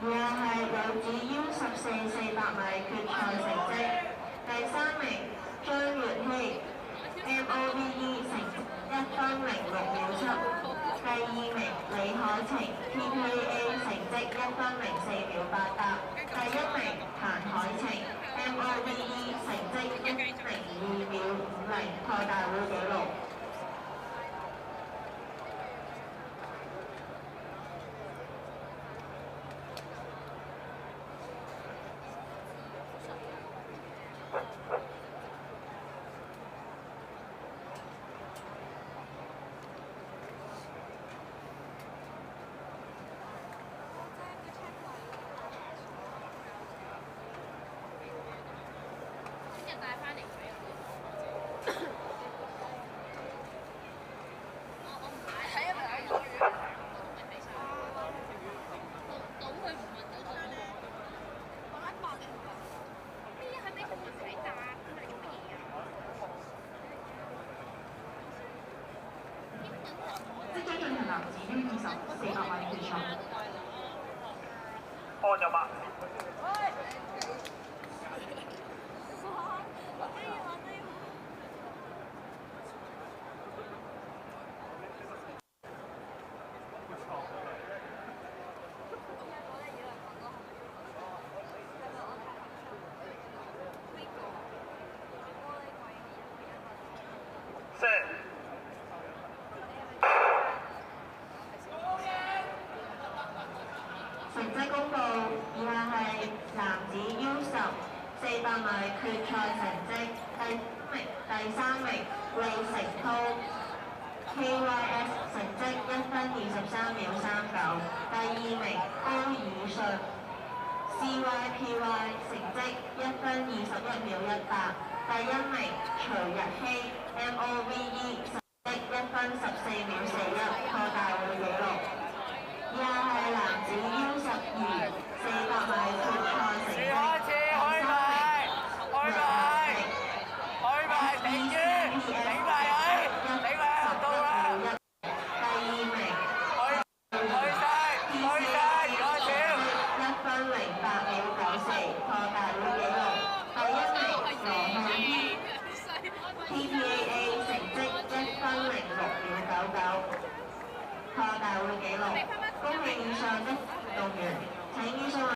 以下係女子 U14 400米決賽成績，第3名張月希 MOVE 成1分06秒7，第2名李海晴 TKA 成績1分04秒88，第1名譚海晴 MOVE 成績102秒50，破大會紀錄。帶翻嚟睇我唔買，睇啊睇咗，我都未睇晒。倒佢唔問到倒我一百嘅咩啊？係咪同人睇咋？咁係做乜嘢啊？即將進行男子 U20 400米決賽。按咗吧。成績公佈，以下係男子 U10 400米決賽成績，第3名李成滔 KYS 成績1分23秒39，第2名高以順 CYPY 成績1分21秒18，第1名徐日希 MOVE 成績1分14秒4。